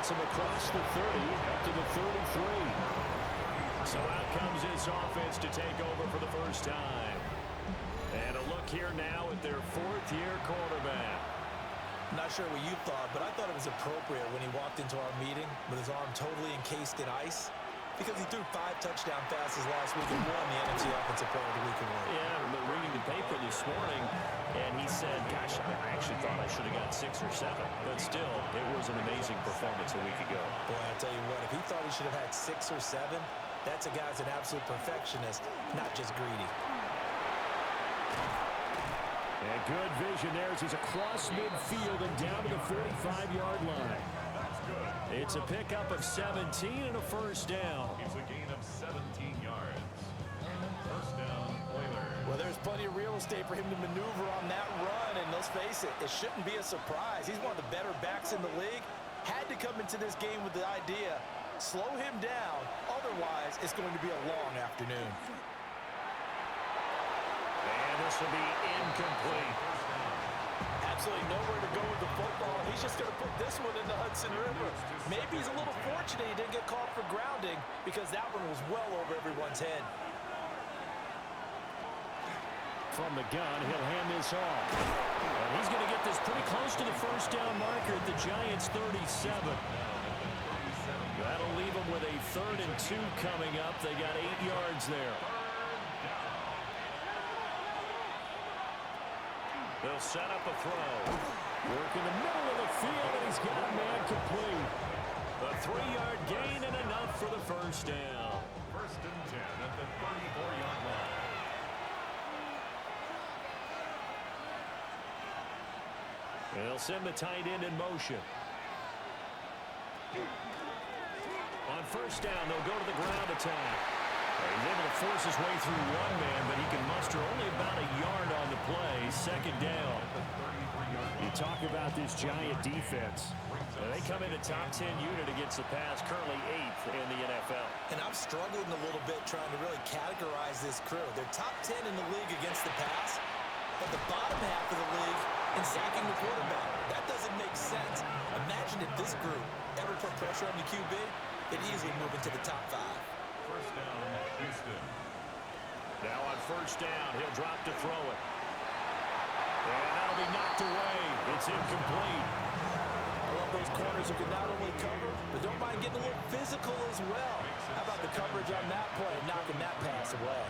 gets him across the 30 up to the 33. So out comes this offense to take over for the first time. And a look here now at their fourth-year quarterback. Not sure what you thought, but I thought it was appropriate when he walked into our meeting with his arm totally encased in ice, because he threw 5 touchdown passes last week and won the NFC Offensive Player of the Week award. Yeah, but reading the paper this morning, and he said, gosh, I actually thought I should have got 6 or 7. But still, it was an amazing performance a week ago. Boy, I'll tell you what, if he thought he should have had 6 or 7, that's a guy's an absolute perfectionist, not just greedy. And good vision there as he's across midfield and down to the 45-yard line. It's a pickup of 17 and a first down. It's a gain of 17 yards. First down, Oilers. Well, there's plenty of real estate for him to maneuver on that run, and let's face it, it shouldn't be a surprise. He's one of the better backs in the league. Had to come into this game with the idea, slow him down, otherwise it's going to be a long afternoon. And this will be incomplete. Absolutely nowhere to go with the football. He's just going to put this one in the Hudson River. Maybe he's a little fortunate he didn't get called for grounding, because that one was well over everyone's head. From the gun, he'll hand this off. And he's going to get this pretty close to the first down marker at the Giants' 37. That'll leave them with a 3rd and 2 coming up. They got 8 yards there. They'll set up a throw. Work in the middle of the field, and he's got a man complete. A 3-yard gain and enough for the first down. First and 10 at the 34-yard line. They'll send the tight end in motion. On first down, they'll go to the ground attack. He's able to force his way through one man, but he can muster only about a yard on the play. Second down. You talk about this Giant defense. They come in a top 10 unit against the pass, currently 8th in the NFL. And I'm struggling a little bit trying to really categorize this crew. They're top 10 in the league against the pass, but the bottom half of the league in sacking the quarterback. That doesn't make sense. Imagine if this group ever put pressure on the QB, they'd easily move into the top 5. First down, Houston. Now on first down, he'll drop to throw it. And that'll be knocked away. It's incomplete. I love those corners who can not only cover, but don't mind getting a little physical as well. How about the coverage on that play, knocking that pass away?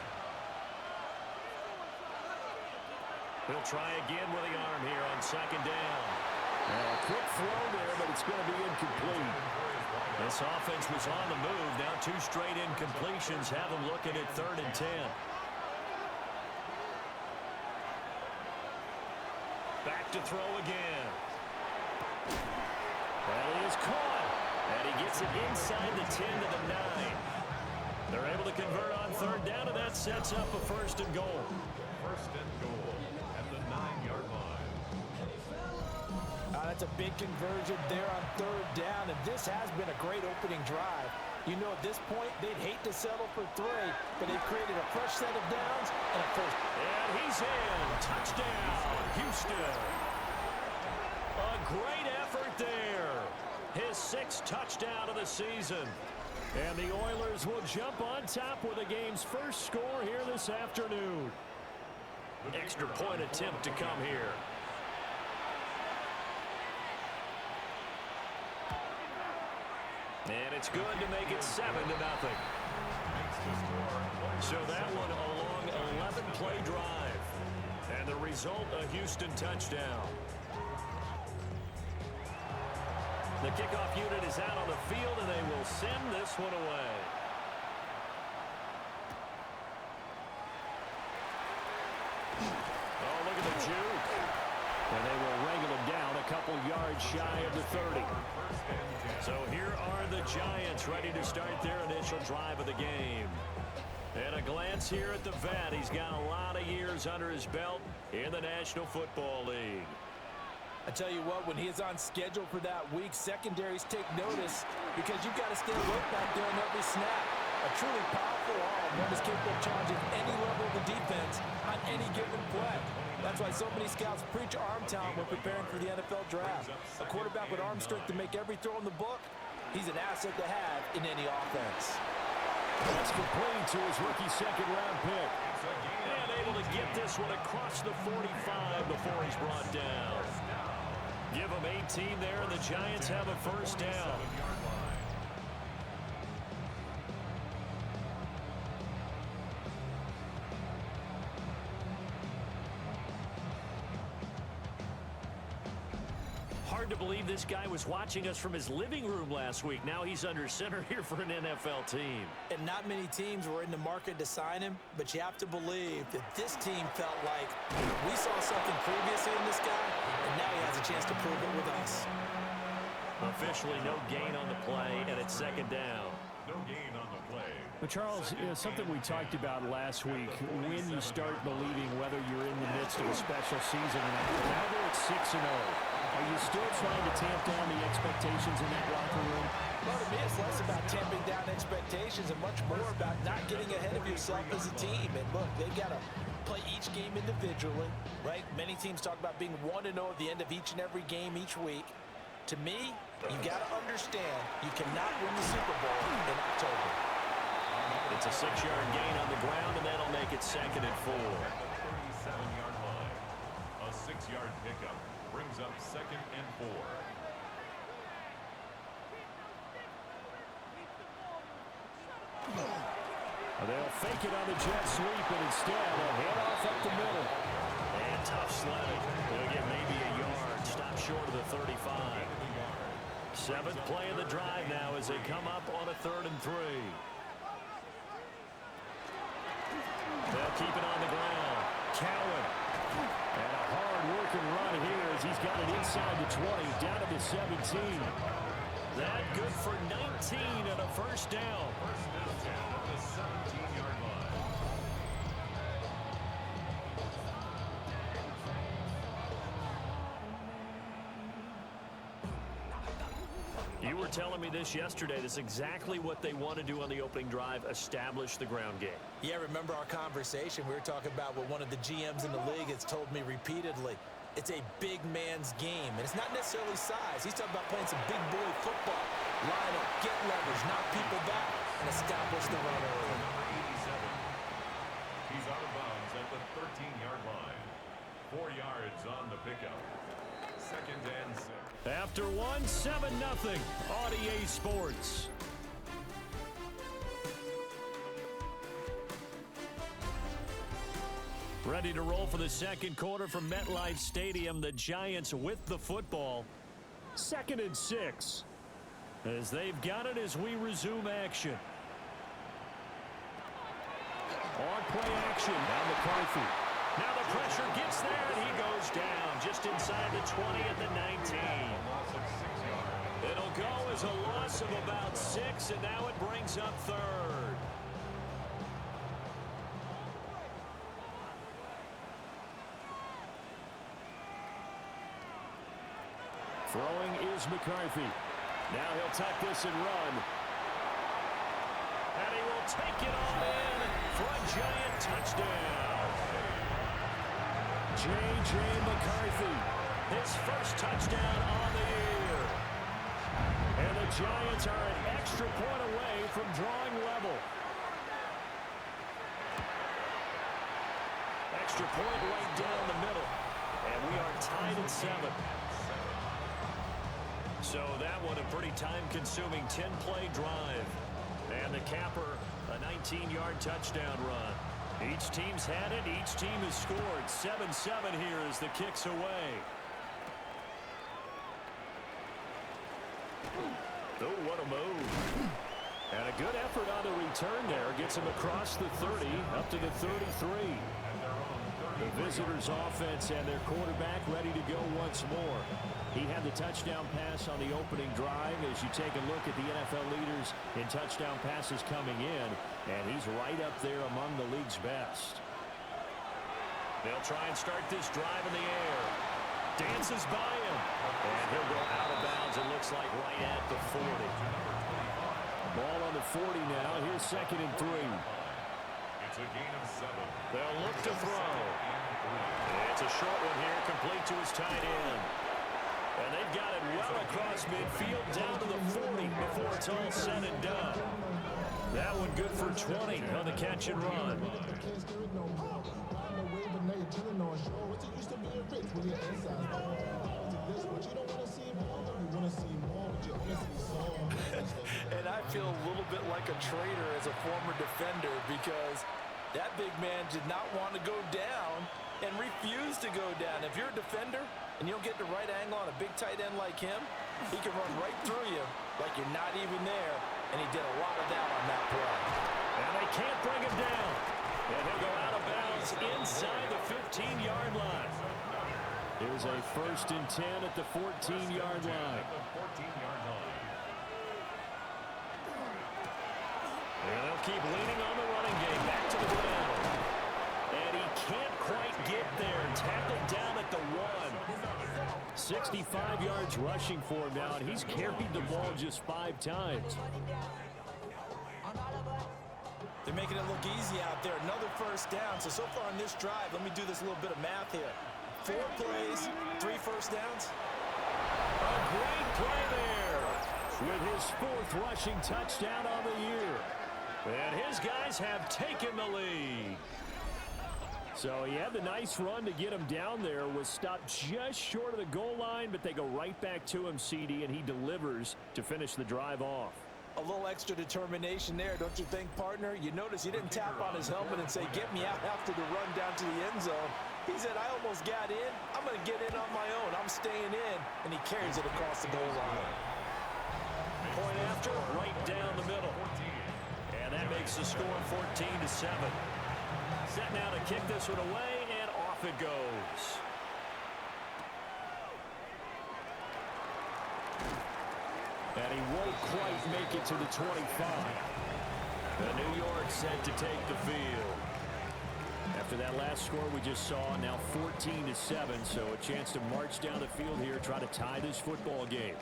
He'll try again with the arm here on second down. A quick throw there, but it's going to be incomplete. This offense was on the move. Now 2 straight incompletions have them looking at 3rd and 10. Back to throw again. Well, he is caught. And he gets it inside the 10 to the 9. They're able to convert on 3rd down, and that sets up a 1st and goal. First and goal at the 9-yard line. That's a big conversion there on 3rd down, and this has been a great opening drive. You know, at this point, they'd hate to settle for 3, but they've created a fresh set of downs and a first. And he's in. Touchdown, Houston. A great effort there. His 6th touchdown of the season. And the Oilers will jump on top with the game's first score here this afternoon. Extra point attempt to come here. And it's good to make it 7-0. So that one a long 11-play drive. And the result, a Houston touchdown. The kickoff unit is out on the field, and they will send this one away. Oh, look at the juke. And they will wrangle him down a couple yards shy of the 30. So here are the Giants ready to start their initial drive of the game. And a glance here at the vet. He's got a lot of years under his belt in the National Football League. I tell you what, when he is on schedule for that week, secondaries take notice because you've got to stay alert back there on every snap. A truly powerful arm, one is capable of challenging any level of the defense on any given play. That's why so many scouts preach arm talent when preparing for the NFL draft. A quarterback with arm strength to make every throw in the book, He's an asset to have in any offense. That's complete to his rookie second-round pick. And able to get this one across the 45 before he's brought down. Give him 18 there, and the Giants have a first down. Hard to believe this guy was watching us from his living room last week. Now he's under center here for an NFL team. And not many teams were in the market to sign him, but you have to believe that this team felt like we saw something previously in this guy, and now he has a chance to prove it with us. Officially no gain on the play, and it's second down. No gain on the play. But Charles, something we talked about last week, when you start believing whether you're in the midst of a special season or not, now they're at 6-0. Are you still trying to tamp down the expectations in that locker room? Well, to me, it's less about tamping down expectations and much more about not getting ahead of yourself as a team. And look, they've got to play each game individually, right? Many teams talk about being 1-0 at the end of each and every game each week. To me, you got to understand you cannot win the Super Bowl in October. It's a 6-yard gain on the ground, and that'll make it 2nd and 4. 37-yard line. A 6-yard pickup brings up 2nd and 4. They'll fake it on the jet sweep, and instead a handoff up the middle. And tough sledding. They'll get maybe a yard. Stop short of the 35. 7th play of the drive now as they come up on a 3rd and 3. They'll keep it on the ground. Cowan. And a hard-working run here as he's got it inside the 20, down to the 17. That good for 19 and a first down. First and 10 at the 17-yard line. You were telling me this yesterday. This is exactly what they want to do on the opening drive, establish the ground game. Yeah, remember our conversation? We were talking about what one of the GMs in the league has told me repeatedly. It's a big man's game, and it's not necessarily size. He's talking about playing some big boy football. Line up, get leverage, knock people back, and establish the run early. 87. He's out of bounds at the 13-yard line. 4 yards on the pickup. 2nd and 6. After 1, 7-0. Audier Sports. Ready to roll for the second quarter from MetLife Stadium. The Giants with the football. 2nd and 6. As they've got it as we resume action. On play action. Now McCarthy. Now the pressure gets there, and he goes down just inside the 20 at the 19. It'll go as a loss of about 6, and now it brings up 3rd. Throwing is McCarthy. Now he'll tuck this and run. And he will take it all in for a Giant touchdown. J.J. McCarthy, his first touchdown on the year. And the Giants are an extra point away from drawing level. Extra point right down the middle. And we are tied at 7. So that one a pretty time-consuming 10-play drive. And the capper, a 19-yard touchdown run. Each team's had it. Each team has scored. 7-7 here as the kick's away. Oh, what a move. And a good effort on the return there. Gets him across the 30, up to the 33. The visitors' offense and their quarterback ready to go once more. He had the touchdown pass on the opening drive. As you take a look at the NFL leaders in touchdown passes coming in, and he's right up there among the league's best. They'll try and start this drive in the air. Dances by him. And he'll go out of bounds, it looks like, right at the 40. Ball on the 40 now. Here's 2nd and 3. It's a gain of 7. They'll look to throw. It's a short one here, complete to his tight end. And they've got it well across midfield down to the 40 before it's all said and done. That one good for 20 on the catch and run. And I feel a little bit like a traitor as a former defender because that big man did not want to go down and refused to go down. If you're a defender and you don't get the right angle on a big tight end like him, he can run right through you like you're not even there, and he did a lot of that on that play. And they can't bring him down. And he'll go out of bounds inside the 15-yard line. Here's a 1st and 10 at the 14-yard line. And they'll keep leaning on the running game. Back to the ground. And he can't quite get there. Tackled down at the 1. 65 yards rushing for him now, and he's carried the ball just 5 times. They're making it look easy out there. Another 1st down. So far on this drive, let me do this little bit of math here. 4 plays, 3 1st downs. A great play there with his 4th rushing touchdown on the year. And his guys have taken the lead. So he had the nice run to get him down there, was stopped just short of the goal line, but they go right back to him, CD, and he delivers to finish the drive off. A little extra determination there, don't you think, partner? You notice he didn't tap on his helmet and say, get me out after the run down to the end zone. He said, I almost got in. I'm going to get in on my own. I'm staying in. And he carries it across the goal line. Point after, right down the middle. And that makes the score 14-7. Set now to kick this one away, and off it goes. And he won't quite make it to the 25. The New York set to take the field. After that last score we just saw, now 14-7, so a chance to march down the field here, try to tie this football game.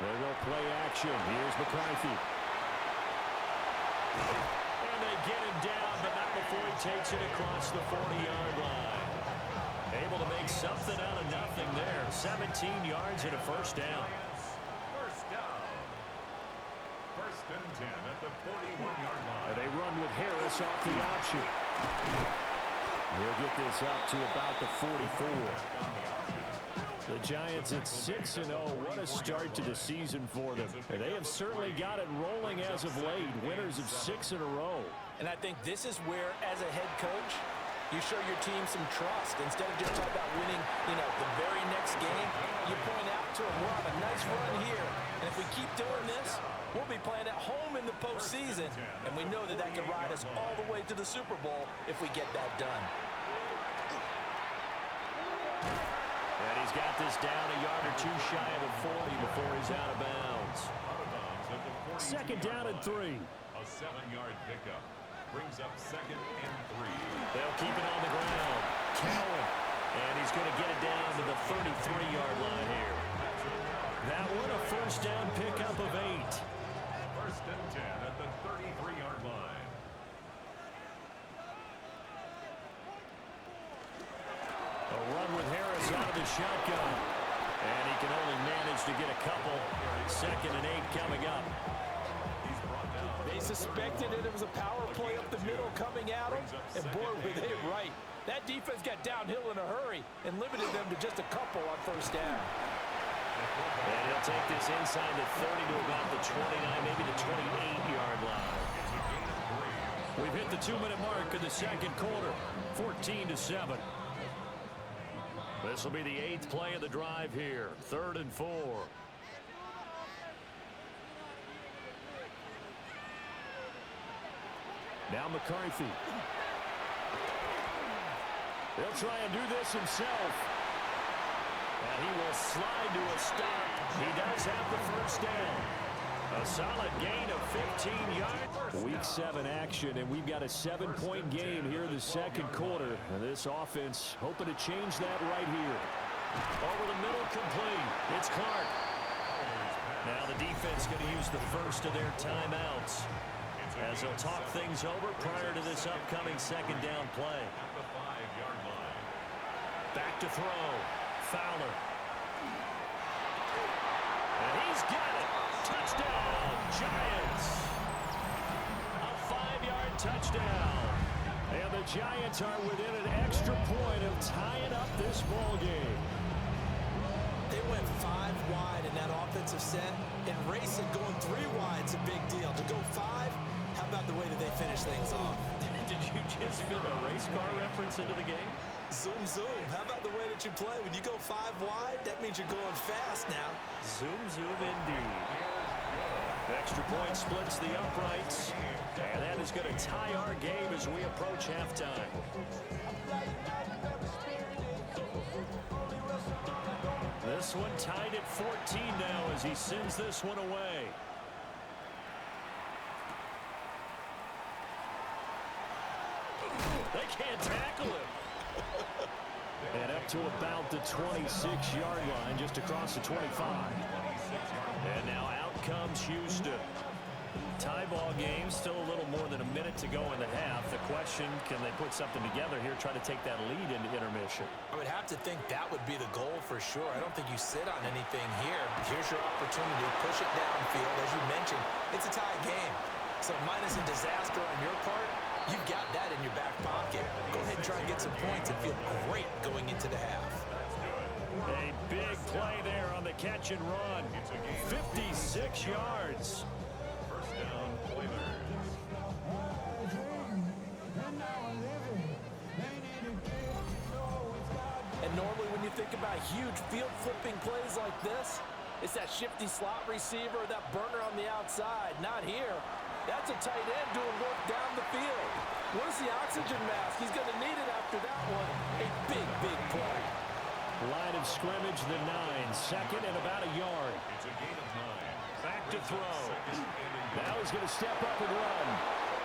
There go play action. Here's McCarthy. And they get him down, but not before he takes it across the 40-yard line. Able to make something out of nothing there. 17 yards and a 1st down. First down. 1st and 10 at the 41-yard line. And they run with Harris off the option. We'll get this up to about the 44. The Giants at 6-0. What a start to the season for them. And they have certainly got it rolling as of late. Winners of 6 in a row. And I think this is where, as a head coach, you show your team some trust. Instead of just talking about winning, the very next game, you point out to them, we're on a nice run here. And if we keep doing this, we'll be playing at home in the postseason. And we know that that can ride us all the way to the Super Bowl if we get that done. And he's got this down a yard or 2 shy of the 40 before he's out of bounds. Second down and 3. A 7-yard pickup brings up 2nd and 3. They'll keep it on the ground. Cowan. And he's going to get it down to the 33-yard line here. That one a 1st down pickup of 8. 1st and 10 at the 33-yard line. A run with Harris out of the shotgun. And he can only manage to get a couple. 2nd and 8 coming up. They suspected it was a power play up the middle coming at them, and boy, were they right. That defense got downhill in a hurry and limited them to just a couple on 1st down. And he'll take this inside the 30 to about the 29, maybe the 28-yard line. We've hit the 2-minute mark of the 2nd quarter, 14-7. This will be the 8th play of the drive here, 3rd and 4. Now McCarthy. He'll try and do this himself. And he will slide to a stop. He does have the 1st down. A solid gain of 15 yards. Week 7 action, and we've got a 7-point game here in the 2nd quarter. And this offense hoping to change that right here. Over the middle, complete. It's Clark. Now the defense going to use the 1st of their timeouts as they'll talk things over prior to this upcoming 2nd down play. Back to throw. Fowler. And he's got it. Touchdown, Giants. A 5-yard touchdown. And the Giants are within an extra point of tying up this ball game. They went 5 wide in that offensive set, and racing going 3 wide is a big deal. To go 5, how about the way that they finish things off? Did you just fit a race car reference into the game? Zoom, zoom. How about the way that you play? When you go 5 wide, that means you're going fast now. Zoom, zoom indeed. Extra point splits the uprights. And that is going to tie our game as we approach halftime. This one tied at 14 now as he sends this one away. They can't tackle him. And up to about the 26-yard line, just across the 25. And now out comes Houston. Tie ball game, still a little more than a minute to go in the half. The question, can they put something together here, try to take that lead into intermission? I would have to think that would be the goal for sure. I don't think you sit on anything here. Here's your opportunity. Push it downfield. As you mentioned, it's a tie game. So minus a disaster on your part, you've got that in your back pocket. Go ahead and try and get some points and feel great going into the half. A big play there on the catch and run. 56 yards. First down, Oilers. And normally when you think about huge field flipping plays like this, it's that shifty slot receiver, that burner on the outside. Not here. That's a tight end doing work down the field. Where's the oxygen mask? He's going to need it after that one. A big, big play. Line of scrimmage, the 9. Second and about a yard. It's a gain of 9. Back to throw. Now he's going to step up and run.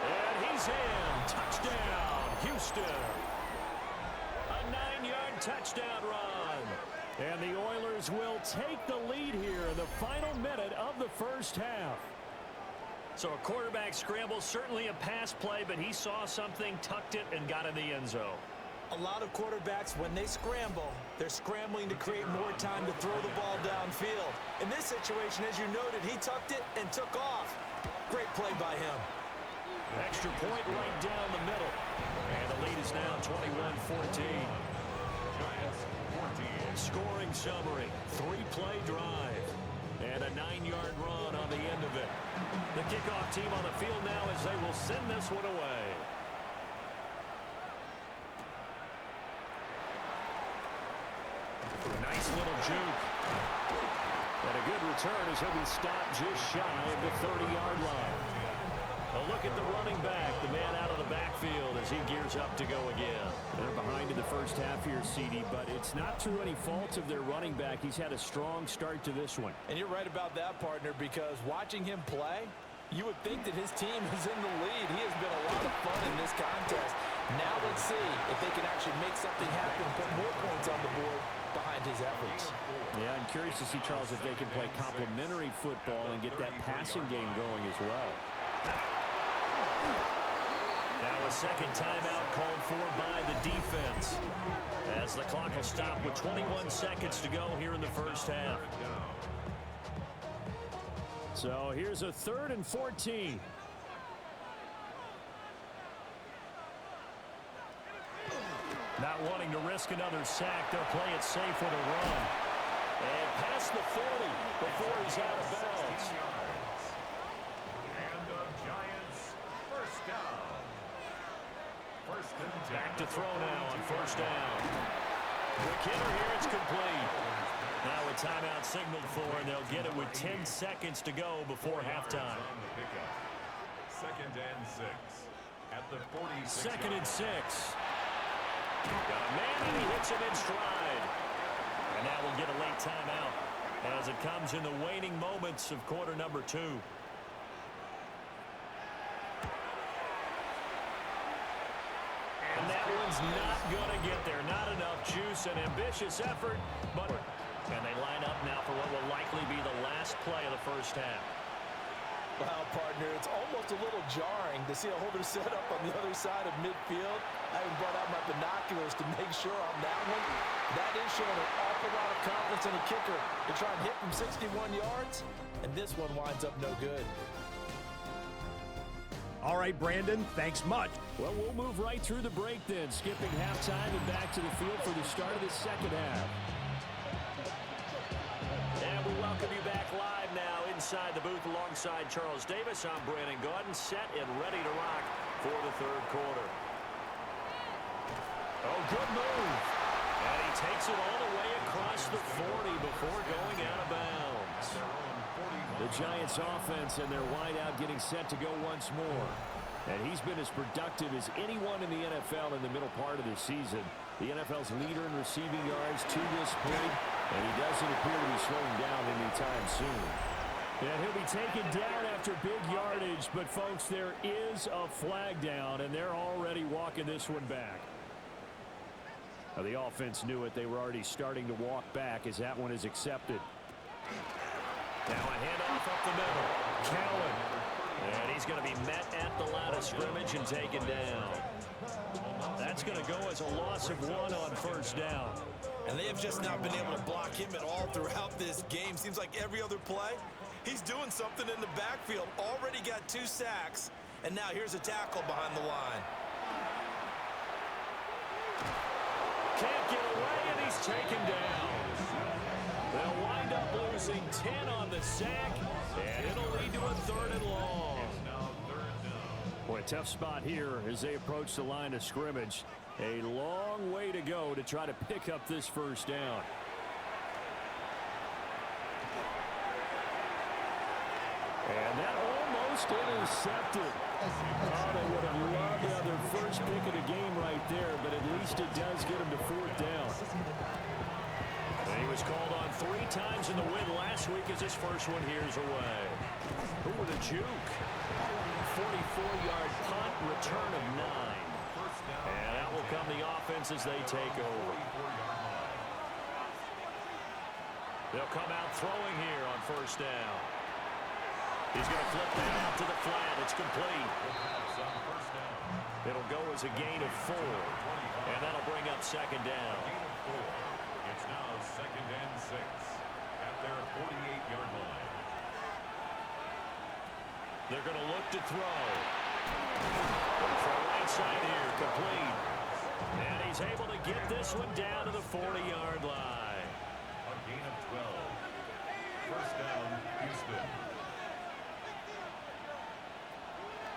And he's in. Touchdown, Houston. A 9-yard touchdown run. And the Oilers will take the lead here in the final minute of the first half. So a quarterback scramble, certainly a pass play, but he saw something, tucked it, and got in the end zone. A lot of quarterbacks, when they scramble, they're scrambling to create more time to throw the ball downfield. In this situation, as you noted, he tucked it and took off. Great play by him. Extra point right down the middle. And the lead is now 21-14. Giants 14. Scoring summary, 3-play drive, and a 9-yard run on the end of it. The kickoff team on the field now as they will send this one away. Nice little juke. And a good return as he'll be stopped just shy of the 30-yard line. A look at the running back, the man out of the backfield as he gears up to go again. They're behind in the first half here, CD, but it's not through any fault of their running back. He's had a strong start to this one. And you're right about that, partner, because watching him play, you would think that his team is in the lead. He has been a lot of fun in this contest. Now let's see if they can actually make something happen, put more points on the board behind his efforts. Yeah, I'm curious to see, Charles, if they can play complementary football and get that passing game going as well. Now a second timeout called for by the defense, as the clock will stop with 21 seconds to go here in the first half. So here's a 3rd and 14. Not wanting to risk another sack, they'll play it safe with a run. And past the 40 before he's out of bounds. And the Giants first down. First and 10. Back to throw now on first down. Quick hitter here, it's complete. Now a timeout signaled for, and they'll get it with 10 seconds to go before halftime. On the pickup. Second and 6. At the 46. Second and 6. Got a man, and he hits him in stride. And now we'll get a late timeout as it comes in the waning moments of quarter number 2. And that one's not going to get there. Not enough juice, an ambitious effort, and they line up now for what will likely be the last play of the first half. Well, partner, it's almost a little jarring to see a holder set up on the other side of midfield. I even brought out my binoculars to make sure on that one. That is showing an awful lot of confidence in a kicker to try and hit from 61 yards, and this one winds up no good. All right, Brandon, thanks much. Well, we'll move right through the break then, skipping halftime and back to the field for the start of the second half. And we welcome you back live now inside the booth alongside Charles Davis. I'm Brandon Gaudin, set and ready to rock for the third quarter. Oh, good move. And he takes it all the way across the 40 before going out of bounds. The Giants offense and their wideout getting set to go once more. And he's been as productive as anyone in the NFL in the middle part of the season. The NFL's leader in receiving yards to this point, and he doesn't appear to be slowing down anytime soon. And he'll be taken down after big yardage, but folks, there is a flag down, and they're already walking this one back. Now, the offense knew it. They were already starting to walk back as that one is accepted. Now a handoff up the middle. Cowan. And he's going to be met at the line of scrimmage and taken down. That's going to go as a loss of 1 on first down. And they have just not been able to block him at all throughout this game. Seems like every other play, he's doing something in the backfield. Already got 2 sacks, and now here's a tackle behind the line. Can't get away, and he's taken down. They'll wind up losing 10 on the sack, and it'll lead to a 3rd and long. Boy, tough spot here as they approach the line of scrimmage. A long way to go to try to pick up this first down. And that almost intercepted. Oh, they would have loved their first pick of the game right there, but at least it does get them to 4th down. And he was called on 3 times in the win last week as his first one here's away. Who with a juke? 44-yard punt, return of 9. And that will come the offense as they take over. They'll come out throwing here on first down. He's going to flip that out to the flat. It's complete. It'll go as a gain of 4. And that'll bring up second down. It's now 2nd and 6 at their 48-yard line. They're going to look to throw. From right side here, complete. And he's able to get this one down to the 40-yard line. A gain of 12. First down, Houston.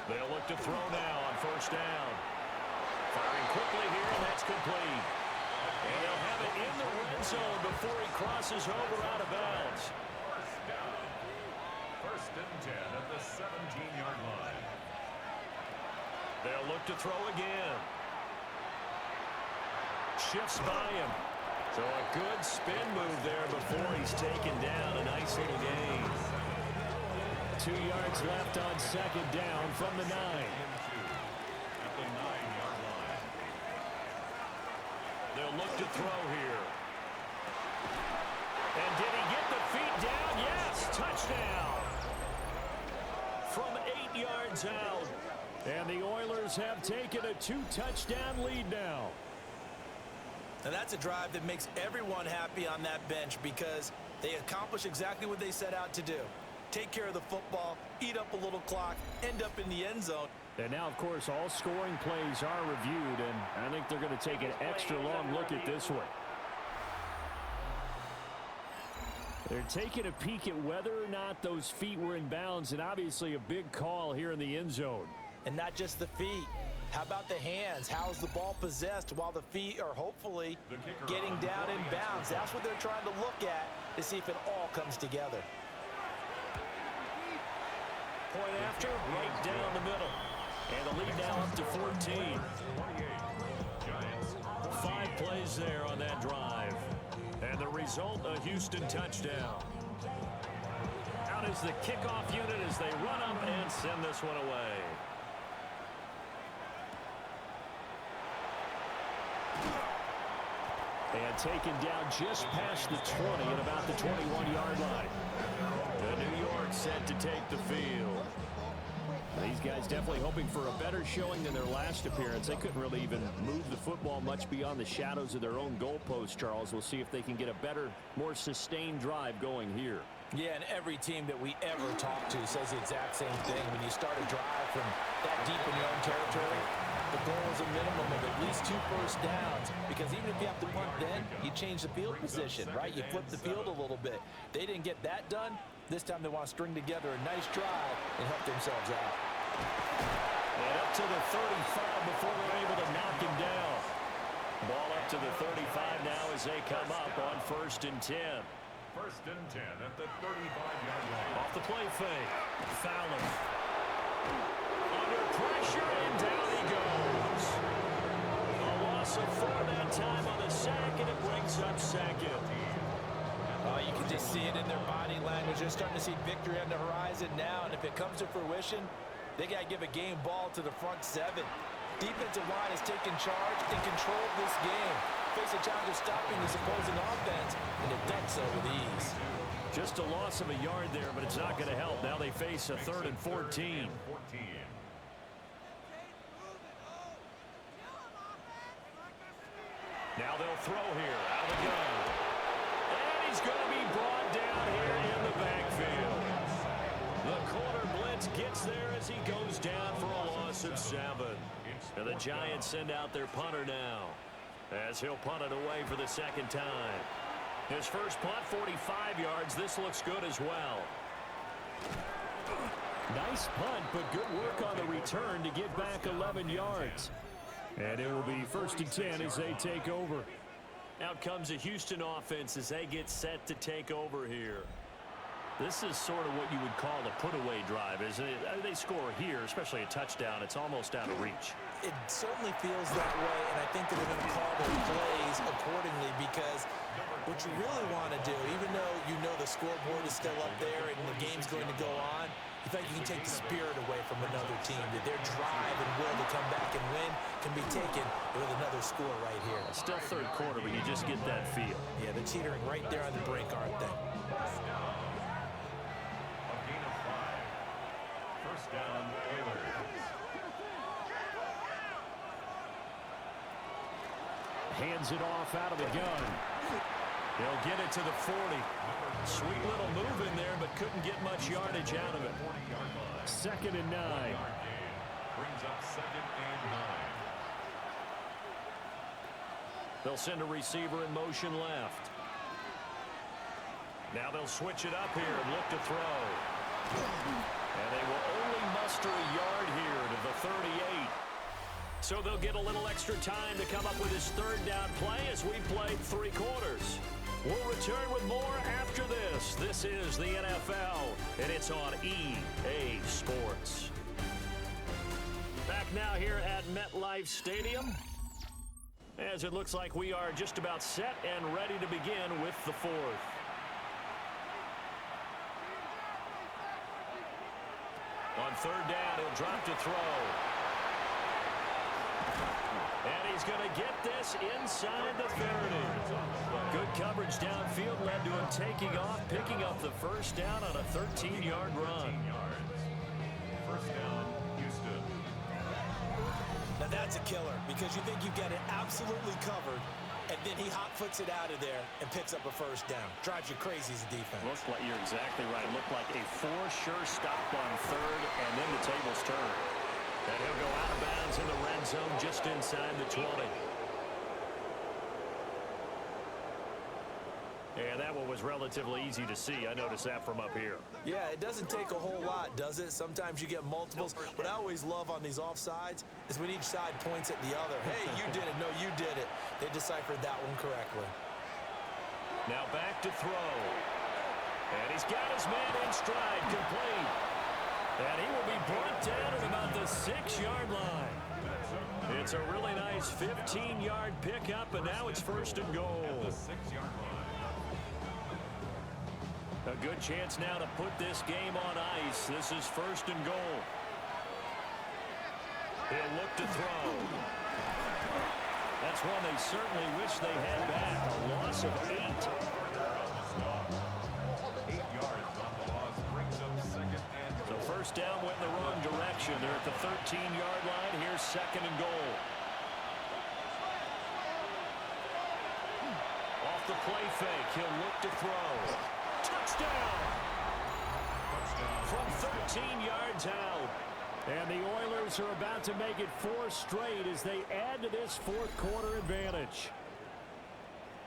They'll look to throw now on first down. Firing quickly here, and that's complete. And they'll have it in the red zone before he crosses over out of bounds. First down. 1st and 10 at the 17-yard line. They'll look to throw again. Shifts by him. So a good spin move there before he's taken down. A nice little gain. 2 yards left on second down from the 9. At the 9-yard line. They'll look to throw here. And did he get the feet down? Yes, touchdown. From 8 yards out. And the Oilers have taken a 2-touchdown lead now. And that's a drive that makes everyone happy on that bench because they accomplish exactly what they set out to do. Take care of the football, eat up a little clock, end up in the end zone. And now, of course, all scoring plays are reviewed, and I think they're going to take an extra long look at this one. They're taking a peek at whether or not those feet were in bounds, and obviously a big call here in the end zone. And not just the feet. How about the hands? How's the ball possessed while the feet are hopefully getting down in bounds? That's what they're trying to look at to see if it all comes together. Point after, right down the middle. And the lead now up to 14. 5 plays there on that drive. And the result, a Houston touchdown. Out is the kickoff unit as they run up and send this one away. And taken down just past the 20 at about the 21-yard line. The New York York set to take the field. These guys definitely hoping for a better showing than their last appearance. They couldn't really even move the football much beyond the shadows of their own goalpost, Charles. We'll see if they can get a better, more sustained drive going here. Yeah, and every team that we ever talk to says the exact same thing. When you start a drive from that deep in your own territory, the goal is a minimum of at least 2 first downs, because even if you have to punt then, you change the field position, right? You flip the field a little bit. They didn't get that done. This time they want to string together a nice drive and help themselves out. And up to the 35 before they're able to knock him down. Ball up to the 35 now as they come up on 1st and 10. 1st and 10 at the 35-yard line. Off the play fake. Fowler. Under pressure, and down he goes. A loss of 4 that time on the sack, and it brings up 2nd. You can just see it in their body language. They're starting to see victory on the horizon now, and if it comes to fruition, they got to give a game ball to the front 7. Defensive line has taken charge and control of this game. Face a challenge of stopping this opposing offense, and they've done so with ease. Just a loss of a yard there, but it's not going to help. Now they face a 3rd and 14. Now they'll throw here out of the gun. And he's going to be brought down here in the backfield. The corner blitz gets there as he goes down for a loss of 7. And the Giants send out their punter now, as he'll punt it away for the 2nd time. His first punt, 45 yards. This looks good as well. Nice punt, but good work on the return to get back 11 yards. And it will be 1st and 10 as they take over. Out comes the Houston offense as they get set to take over here. This is sort of what you would call a put-away drive, isn't it? They score here, especially a touchdown. It's almost out of reach. It certainly feels that way, and I think that they're going to call their plays accordingly, because what you really want to do, even though you know the scoreboard is still up there and the game's going to go on, you think you can take the spirit away from another team, that their drive and will to come back and win can be taken with another score right here. It's still 3rd quarter, but you just get that feel. Yeah, they're teetering right there on the brink, aren't they? A gain of 5. 1st down, Oilers. Hands it off out of the gun. They'll get it to the 40. Sweet little move in there, but couldn't get much yardage out of it. 2nd and 9. Brings up 2nd and 9. They'll send a receiver in motion left. Now they'll switch it up here and look to throw. And they will only muster a yard here to the 38. So they'll get a little extra time to come up with his 3rd down play as we play 3 quarters. We'll return with more after this. This is the NFL, and it's on EA Sports. Back now here at MetLife Stadium, as it looks like we are just about set and ready to begin with the 4th. On 3rd down, he'll drop to throw. And he's going to get this inside the 30. Good coverage downfield led to him taking off, picking up the 1st down on a 13-yard run. 1st down, Houston. Now that's a killer, because you think you get it absolutely covered, and then he hot-foots it out of there and picks up a 1st down. Drives you crazy as a defense. Looks like you're exactly right. Looked like a 4-sure stop on 3rd, and then the tables turn. And he'll go out of bounds in the red zone just inside the 20. And that one was relatively easy to see. I noticed that from up here. Yeah, it doesn't take a whole lot, does it? Sometimes you get multiples. What I always love on these offsides is when each side points at the other. Hey, you did it. No, you did it. They deciphered that one correctly. Now back to throw. And he's got his man in stride, complete. And he will be brought down at about the 6-yard line. It's a really nice 15-yard pickup, and now it's 1st and goal. The 6-yard line. A good chance now to put this game on ice. This is 1st and goal. He'll look to throw. That's one they certainly wish they had back. A loss of 8. 8 yards on the loss brings up the 13-yard line. Here's second and goal. Off the play fake, he'll look to throw. Touchdown! From 13 yards out. And the Oilers are about to make it 4 straight as they add to this fourth-quarter advantage.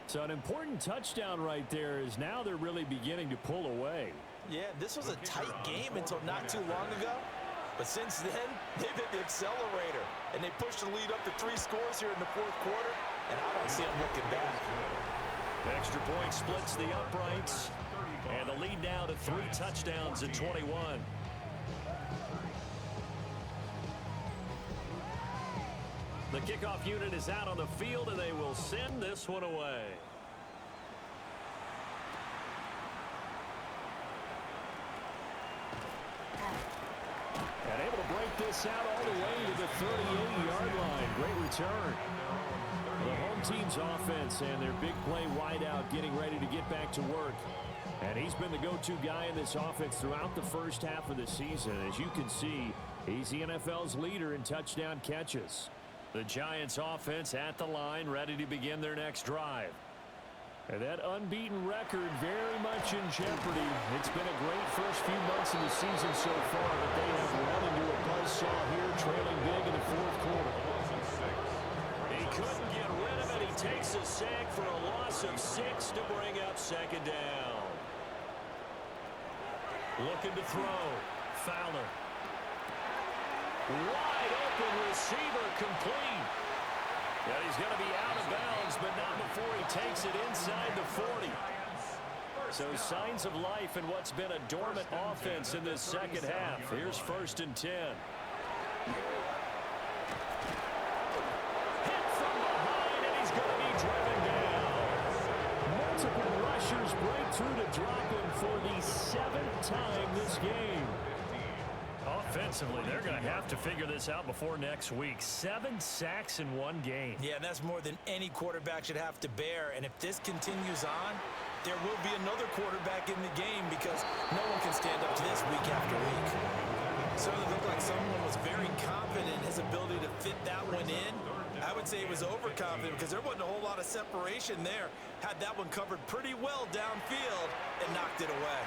So an important touchdown right there is now they're really beginning to pull away. Yeah, this was a tight game until not too long ago. But since then, they've hit the accelerator. And they pushed the lead up to 3 scores here in the fourth quarter. And I don't see them looking back. Extra point splits the uprights. And the lead now to 3 touchdowns at 21. The kickoff unit is out on the field, and they will send this one away. And able to break this out all the way to the 38-yard line. Great return. The home team's offense and their big play wideout getting ready to get back to work. And he's been the go-to guy in this offense throughout the first half of the season. As you can see, he's the NFL's leader in touchdown catches. The Giants offense at the line, ready to begin their next drive. And that unbeaten record very much in jeopardy. It's been a great first few months of the season so far, but they have run into a buzzsaw here, trailing big in the fourth quarter. He couldn't get rid of it. He takes a sack for a loss of 6 to bring up second down. Looking to throw. Fowler. Wide open receiver, complete. And he's going to be out of bounds, but not before he takes it inside the 40. So signs of life in what's been a dormant offense in this second half. Here's 1st and 10. Hit from behind, and he's going to be driven down. Multiple rushers break through to drop him for the 7th time this game. Offensively, they're going to have to figure this out before next week. 7 sacks in one game. Yeah, that's more than any quarterback should have to bear. And if this continues on, there will be another quarterback in the game because no one can stand up to this week after week. Certainly looked like someone was very confident in his ability to fit that one in. I would say he was overconfident because there wasn't a whole lot of separation there. Had that one covered pretty well downfield and knocked it away.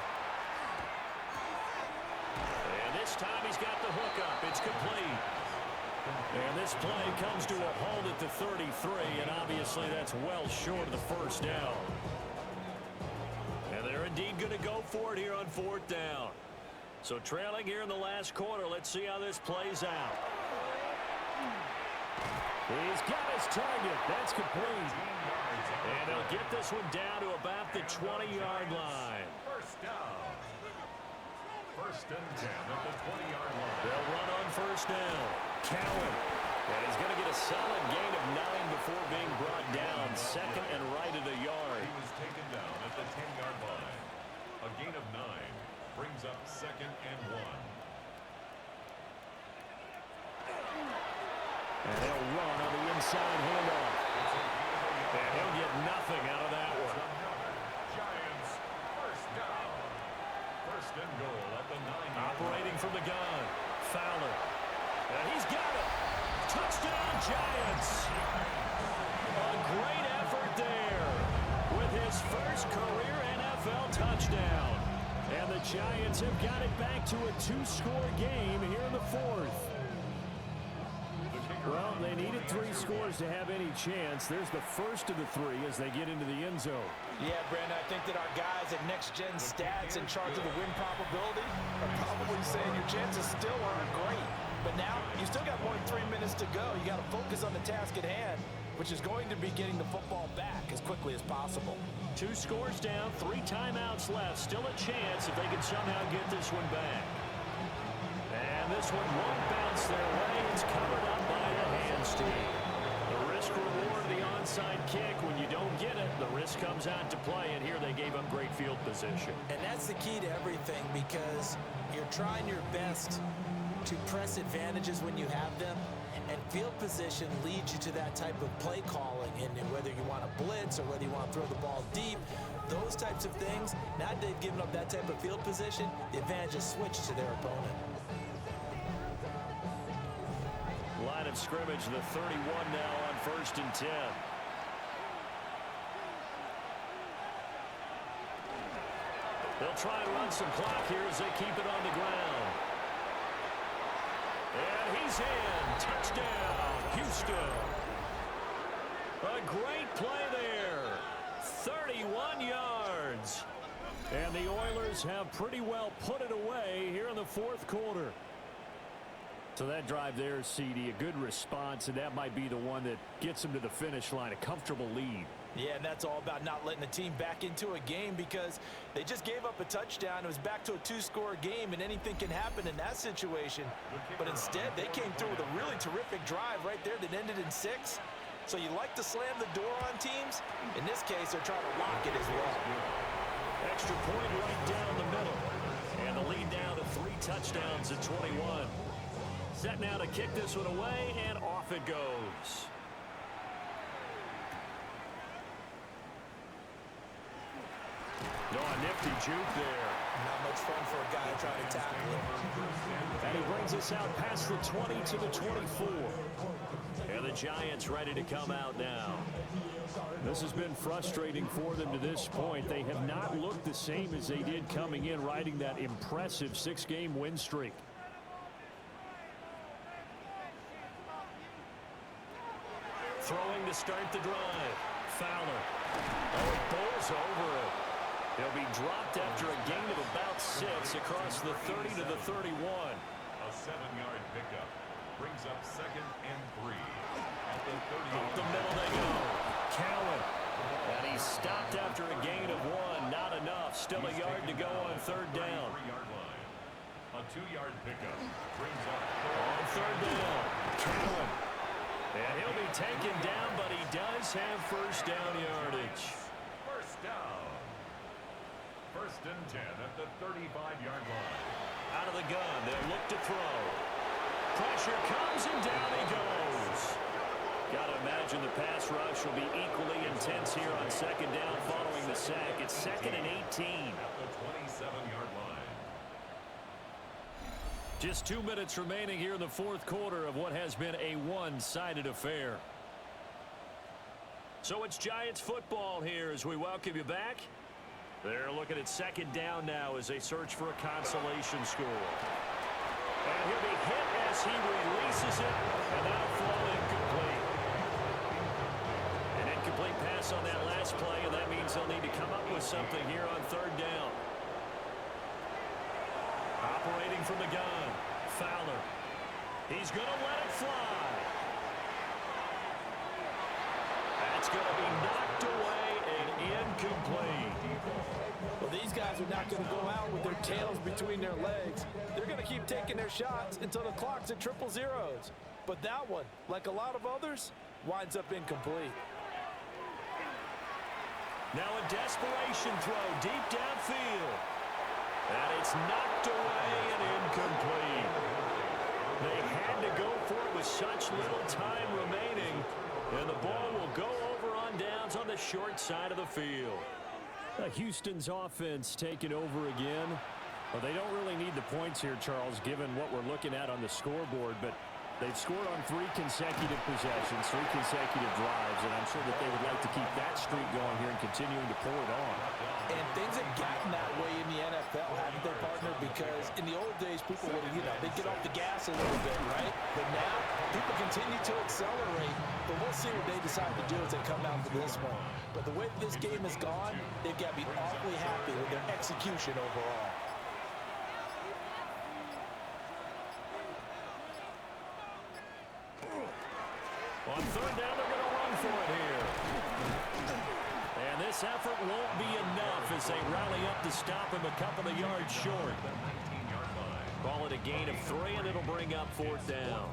And this time he's got the hook up. It's complete. And this play comes to a halt at the 33, and obviously that's well short of the first down. And they're indeed going to go for it here on 4th down. So trailing here in the last quarter, let's see how this plays out. He's got his target. That's complete. And he'll get this one down to about the 20-yard line. First down. 1st and 10 at the 20-yard line. They'll run on 1st down. Cowan. And he's going to get a solid gain of 9 before being brought down. 2nd and right at a yard. He was taken down at the 10-yard line. A gain of 9 brings up 2nd and 1. And they'll run on the inside handoff. And he'll get nothing out of that one. Giants, 1st down. 1st and goal at the 9-yard line. Operating from the gun. Fowler. And he's got it. Touchdown, Giants. A great effort there with his first career NFL touchdown. And the Giants have got it back to a 2-score game here in the 4th. Well, they needed 3 scores to have any chance. There's the first of the 3 as they get into the end zone. Yeah, Brandon, I think that our guys at Next Gen Stats in charge of the win probability are probably saying your chances still aren't great. But now, you still got more than 3 minutes to go. You got to focus on the task at hand, which is going to be getting the football back as quickly as possible. 2 scores down, 3 timeouts left. Still a chance if they can somehow get this one back. And this one won't bounce their way. It's covered up by the hamstring. The risk reward, the onside kick. When you don't get it, the risk comes out to play. And here they gave up great field position. And that's the key to everything because you're trying your best to press advantages when you have them. And field position leads you to that type of play calling. And whether you want to blitz or whether you want to throw the ball deep, those types of things, now that they've given up that type of field position, the advantage is switched to their opponent. of scrimmage, the 31 now on 1st and 10. They'll try and run some clock here as they keep it on the ground. And he's in. Touchdown, Houston. A great play there. 31 yards. And the Oilers have pretty well put it away here in the 4th quarter. So that drive there, CD, a good response, and that might be the one that gets them to the finish line, a comfortable lead. Yeah, and that's all about not letting the team back into a game because they just gave up a touchdown. It was back to a 2-score game, and anything can happen in that situation. But instead, they came through with a really terrific drive right there that ended in 6. So you like to slam the door on teams. In this case, they're trying to lock it as well. Extra point right down the middle. And the lead now to 3 touchdowns at 21. Set now to kick this one away, and off it goes. Oh, a nifty juke there. Not much fun for a guy trying to tackle him. And he brings us out past the 20 to the 24. And the Giants ready to come out now. This has been frustrating for them to this point. They have not looked the same as they did coming in, riding that impressive 6-game win streak. Throwing to start the drive. Fowler. Oh, it bowls over it. He'll be dropped after a gain of about 6 across the 30 to the 31. A 7-yard pickup brings up 2nd and 3 at the 30. Up the middle they go. Cowan. And he's stopped after a gain of 1. Not enough. Still a yard to go on 3rd down. 3-yard line. A 2-yard pickup brings up On 3rd down. Cowan. And he'll be taken down, but he does have 1st down yardage. 1st down. 1st and 10 at the 35-yard line. Out of the gun, they'll look to throw. Pressure comes, and down he goes. Got to imagine the pass rush will be equally intense here on 2nd down following the sack. It's 2nd and 18. At the 27-yard line. Just 2 minutes remaining here in the 4th quarter of what has been a one-sided affair. So it's Giants football here as we welcome you back. They're looking at 2nd down now as they search for a consolation score. And he'll be hit as he releases it, and that'll fall incomplete. An incomplete pass on that last play, and that means they'll need to come up with something here on 3rd down. Operating from the gun, Fowler. He's going to let it fly. That's going to be knocked away and incomplete. Well, these guys are not going to go out with their tails between their legs. They're going to keep taking their shots until the clock's at 000. But that one, like a lot of others, winds up incomplete. Now a desperation throw deep downfield. And it's knocked away and incomplete. They had to go for it with such little time remaining. And the ball will go over on downs on the short side of the field. Houston's offense taking over again. Well, they don't really need the points here, Charles, given what we're looking at on the scoreboard. But they've scored on 3 consecutive possessions, 3 consecutive drives, and I'm sure that they would like to keep that streak going here and continuing to pull it on. And things have gotten that way in the NFL, haven't they, partner? Because in the old days, people would, they'd get off the gas a little bit, right? But now, people continue to accelerate. But we'll see what they decide to do as they come out for this one. But the way this game has gone, they've got to be awfully happy with their execution overall. On 3rd down, they're going to run for it here. And this effort won't be enough as they rally up to stop him a couple of yards short. Call it a gain of 3, and it'll bring up 4th down.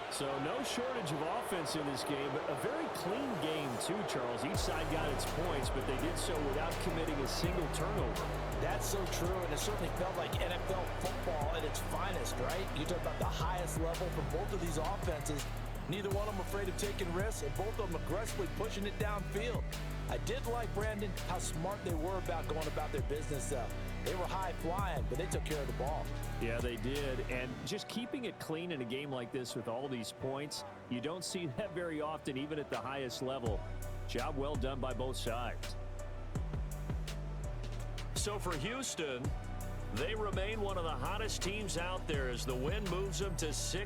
So no shortage of offense in this game, but a very clean game too, Charles. Each side got its points, but they did so without committing a single turnover. That's so true, and it certainly felt like NFL football at its finest, right? You talk about the highest level for both of these offenses. Neither one of them afraid of taking risks, and both of them aggressively pushing it downfield. I did like, Brandon, how smart they were about going about their business, though. They were high flying, but they took care of the ball. Yeah, they did. And just keeping it clean in a game like this with all these points, you don't see that very often, even at the highest level. Job well done by both sides. So for Houston, they remain one of the hottest teams out there as the win moves them to 6.